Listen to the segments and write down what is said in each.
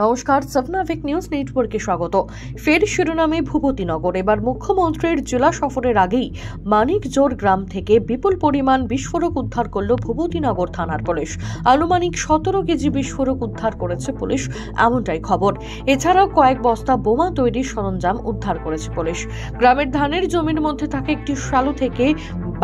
নমস্কার, সপনাভিক নিউজ নেটওয়ার্কে স্বাগত। ফের শিরোনামে ভূপতিনগর। এবার মুখ্যমন্ত্রীর জেলা সফরের আগেই মানিকজোড় গ্রাম থেকে বিপুল পরিমাণ বিস্ফোরক উদ্ধার করল ভূপতিনগর থানার পুলিশ। আনুমানিক 17 কেজি বিস্ফোরক উদ্ধার করেছে পুলিশ, এমনটাই খবর। এছাড়াও কয়েক বস্তা বোমা তৈরির সরঞ্জাম উদ্ধার করেছে পুলিশ। গ্রামের ধানের জমির মধ্যে থাকা একটি শালু থেকে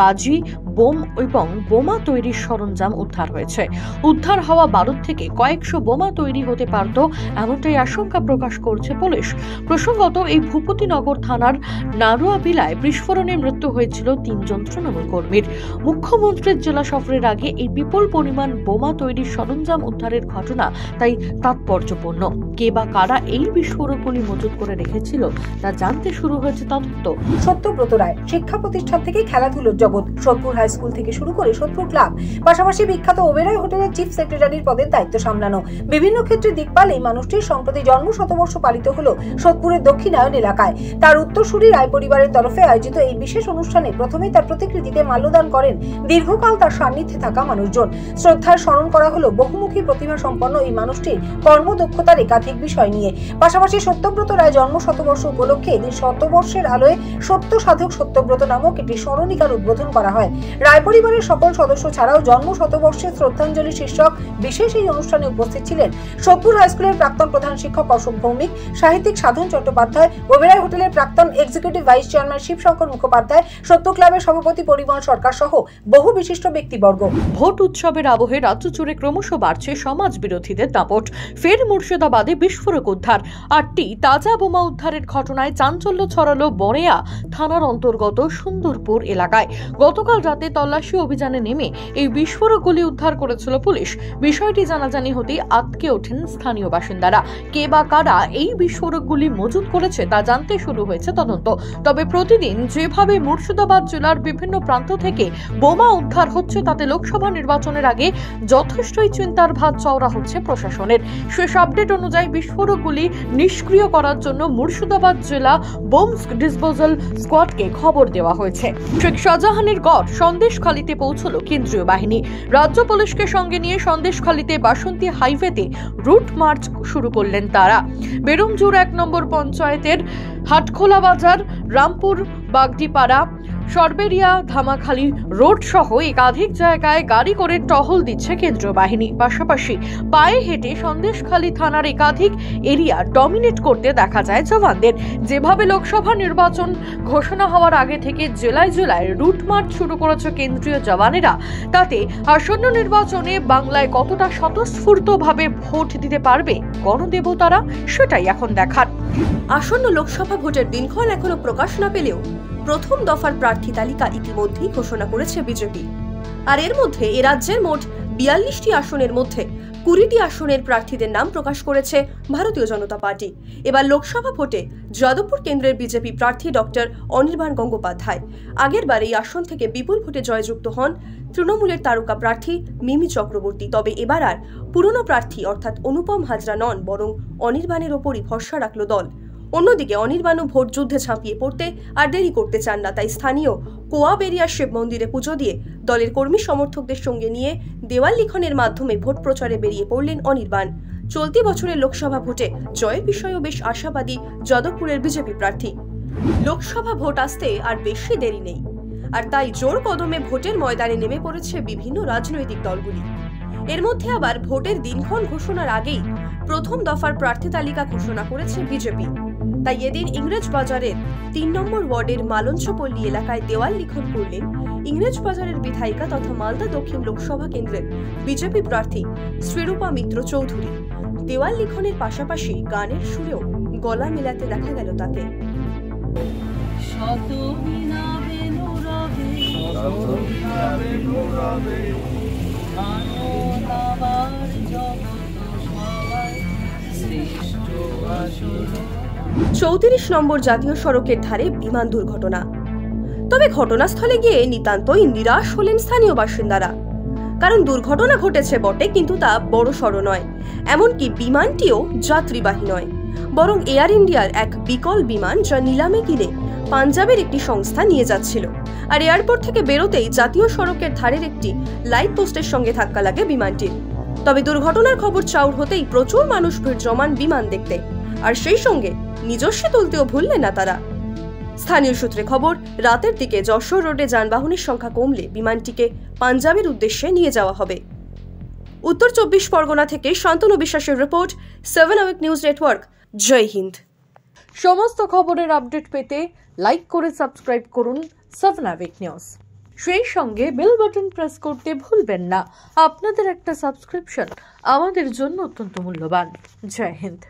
বাজি, বোম এবং বোমা তৈরির সরঞ্জাম উদ্ধার হয়েছে। উদ্ধার হওয়া বারুদ থেকে কয়েকশো বোমা তৈরি হতে পারত, এমনটাই আশঙ্কা প্রকাশ করছে পুলিশ। প্রসঙ্গত, এই ভূপতিনগর থানার নারুয়াবিলায় বিস্ফোরণে মৃত্যু হয়েছিল 3 জন তৃণমূল কর্মীর। মুখ্যমন্ত্রীর জেলা সফরের আগে এই বিপুল পরিমাণ বোমা তৈরির সরঞ্জাম উদ্ধারের ঘটনা তাই তাৎপর্যপূর্ণ। কে বা কারা এই বিস্ফোরকগুলি মজুত করে রেখেছিল তা জানতে শুরু হয়েছে তদন্ত। সত্যব্রত রায় শিক্ষা প্রতিষ্ঠান থেকে খেলাধুলোর জগৎ, সোদপুর হাই স্কুল থেকে শুরু করে সোদপুর ক্লাব, পাশাপাশি বিখ্যাত ওবেরয় হোটেলের চিফ সেক্রেটারির পদের দায়িত্ব সামলানো। বিভিন্ন ক্ষেত্রে দিকপাল এই মানুষটির সম্প্রতি জন্ম শতবর্ষ পালিত হলো সোদপুরের দক্ষিণায়ন এলাকায়। তার উত্তরসূরি রায় পরিবারের তরফে আয়োজিত এই বিশেষ অনুষ্ঠানে প্রথমেই তার প্রতিকৃতিতে মাল্যদান করেন দীর্ঘকাল তার সান্নিধ্যে থাকা মানুষজন। শ্রদ্ধার স্মরণ করা হলো বহুমুখী প্রতিভা সম্পন্ন এই মানুষটির কর্মদক্ষতার একাধিক বিষয় নিয়ে। পাশাপাশি সত্যব্রত রায় জন্ম শতবর্ষ উপলক্ষে এদিন শতবর্ষের আলোয় সত্য সাধক সত্যব্রত নামক একটি স্মরণিকার উদ্বোধন করা হয়। রায় পরিবারের সকল সদস্য ছাড়াও জন্ম শতবর্ষে শ্রদ্ধাঞ্জলি শীর্ষক বিশেষ এই অনুষ্ঠানে উপস্থিত ছিলেন সোদপুর হাই স্কুলের প্রাক্তন প্রধান শিক্ষক অশোক ভৌমিক, সাহিত্যিক সাধন চট্টোপাধ্যায়, ওবেরয় হোটেলের প্রাক্তন executive vice chairman Shibshankar Mukhopadhyay, Sodepur ক্লাবের সভাপতি পরিমল সরকার সহ বহু বিশিষ্ট ব্যক্তিবর্গ। ভোট উৎসবের আবহে রাজ্য জুড়ে ক্রমশ বাড়ছে সমাজ বিরোধীদের দাপট। ফের মুর্শিদাবাদে বিস্ফোরক উদ্ধার। 8টি তাজা বোমা উদ্ধারের ঘটনায় চাঞ্চল্য ছড়ালো বড়েয়া থানার অন্তর্গত সুন্দরপুর এলাকায়। গতকাল রাতে তল্লাশি অভিযানে নেমে এই বিস্ফোরকগুলি উদ্ধার করেছিল পুলিশ। বিষয়টি জানাজানি হতেই আতকে ওঠেন স্থানীয় বাসিন্দারা। কে বা কারা এই বিস্ফোরকগুলি মজুত করেছে তা জানতে শুরু হয়েছে তদন্ত। তবে প্রতিদিন যেভাবে মুর্শিদাবাদ জেলার বিভিন্ন প্রান্ত থেকে বোমা উদ্ধার হচ্ছে তাতে লোকসভা নির্বাচনের আগে যথেষ্টই চিন্তার ভাঁজ চওড়া হচ্ছে প্রশাসনের। শেষ আপডেট অনুযায়ী বিস্ফোরকগুলি নিষ্ক্রিয় করার জন্য মুর্শিদাবাদ জেলা বোম ডিসপোজাল স্কোয়াডকে খবর দেওয়া হয়েছে। শেখ শাহজাহানের গড় সন্দেশখালীতে পৌঁছল কেন্দ্রীয় বাহিনী। রাজ্য পুলিশকে সঙ্গে নিয়ে সন্দেশখালীতে বাসন্তী হাইওয়েতে রুট মার্চ শুরু করলেন তারা। বেরুমজুর 1 নম্বর পঞ্চায়েতের হাটখোলা বাজার, রামপুর, বাগডিপাড়া, সরবেরিয়া, ধামাখালী রোড সহ একাধিক জায়গায় গাড়ি করে টহল দিচ্ছে কেন্দ্রীয় বাহিনী। পাশাপাশি পায়ে হেঁটে সন্দেশখালী থানার একাধিক এরিয়া ডমিনেট করতে দেখা যায় জওয়ানদের। যেভাবে লোকসভা নির্বাচন ঘোষণা হওয়ার আগে থেকে জেলায় জেলায় রুট মার্চ শুরু করেছে কেন্দ্রীয় জওয়ানেরা, তাতে আসন্ন নির্বাচনে বাংলায় কতটা স্বতঃস্ফূর্তভাবে ভোট দিতে পারবে গণদেবতারা, সেটাই এখন দেখার। আসন্ন লোকসভা ভোটের দিনক্ষণ এখনো প্রকাশ না পেলেও প্রথম দফার প্রার্থী তালিকা ইতিমধ্যেই ঘোষণা করেছে বিজেপি। আর এর মধ্যে এ রাজ্যের মোট 42টি আসনের মধ্যে 20টি আসনের প্রার্থীদের নাম প্রকাশ করেছে ভারতীয় জনতা পার্টি। এবার লোকসভা ভোটে যাদবপুর কেন্দ্রের বিজেপি প্রার্থী ডক্টর অনির্বাণ গঙ্গোপাধ্যায়। আগেরবার এই আসন থেকে বিপুল ভোটে জয়যুক্ত হন তৃণমূলের তারকা প্রার্থী মিমি চক্রবর্তী। তবে এবার আর পুরনো প্রার্থী অর্থাৎ অনুপম হাজরা নন, বরং অনির্বাণের ওপরই ভরসা রাখল দল। অন্যদিকে অনির্বাণও ভোট যুদ্ধে ঝাঁপিয়ে পড়তে আর দেরি করতে চান না, তাই স্থানীয় কোয়াবেরিয়া শিব মন্দিরে পুজো দিয়ে দলের কর্মী সমর্থকদের সঙ্গে নিয়ে দেওয়াল লিখনের মাধ্যমে ভোট প্রচারে বেরিয়ে পড়লেন অনির্বাণ। চলতি বছরের লোকসভা ভোটে জয়ের বিষয়েও বেশ আশাবাদী যাদবপুরের বিজেপি প্রার্থী। লোকসভা ভোট আসতে আর বেশি দেরি নেই, আর তাই জোর কদমে ভোটের ময়দানে নেমে পড়েছে বিভিন্ন রাজনৈতিক দলগুলি। এর মধ্যে আবার ভোটের দিনক্ষণ ঘোষণার আগেই প্রথম দফার প্রার্থী তালিকা ঘোষণা করেছে বিজেপি। তাই এদিন ইংরেজবাজারের 3 নম্বর ওয়ার্ডের মালঞ্চপল্লী এলাকায় দেওয়াল লিখন করলেন ইংরেজবাজারের বিধায়িকা তথা মালদা দক্ষিণ লোকসভা কেন্দ্রের বিজেপি প্রার্থী শ্রীরূপা মিত্র চৌধুরী। দেওয়াল লিখনের পাশাপাশি গানের সুরেও গলা মেলাতে দেখা গেল তাকে। চৌত্রিশ নম্বর জাতীয় সড়কের ধারে বিমান দুর্ঘটনা। তবে ঘটনাস্থলে গিয়ে নিতান্তই নিরাশ হলেন স্থানীয় বাসিন্দারা। কারণ দুর্ঘটনা ঘটেছে বটে, কিন্তু তা বড়সড় নয়। এমনকি বিমানটিও যাত্রীবাহী নয়, বরং এয়ার ইন্ডিয়ার এক বিকল বিমান, যা নিলামে কিনে পাঞ্জাবের একটি সংস্থা নিয়ে যাচ্ছিল। আর এয়ারপোর্ট থেকে বেরোতেই জাতীয় সড়কের ধারের একটি লাইট পোস্টের সঙ্গে ধাক্কা লাগে বিমানটির। তবে দুর্ঘটনার খবর চাউর হতেই প্রচুর মানুষ ভিড় জমান বিমান দেখতে, আর সেই সঙ্গে নিজস্ব তুলতেও ভুললেন না তারা। স্থানীয় সূত্রে খবর, রাতের দিকে যশোর রোডে যানবাহনের সংখ্যা কমলে বিমানটিকে পাঞ্জাবের উদ্দেশ্যে নিয়ে যাওয়া হবে। উত্তর 24 পরগনা থেকে শান্তনু বিশ্বাসের রিপোর্ট, 7 আওয়ার নিউজ নেটওয়ার্ক। জয় হিন্দ। সমস্ত খবরের আপডেট পেতে লাইক করে সাবস্ক্রাইব করুন 7 আওয়ার নিউজ। সেই সঙ্গে বেল বাটন প্রেস করতে ভুলবেন না। আপনাদের একটা সাবস্ক্রিপশন আমাদের জন্য অত্যন্ত মূল্যবান। জয় হিন্দ।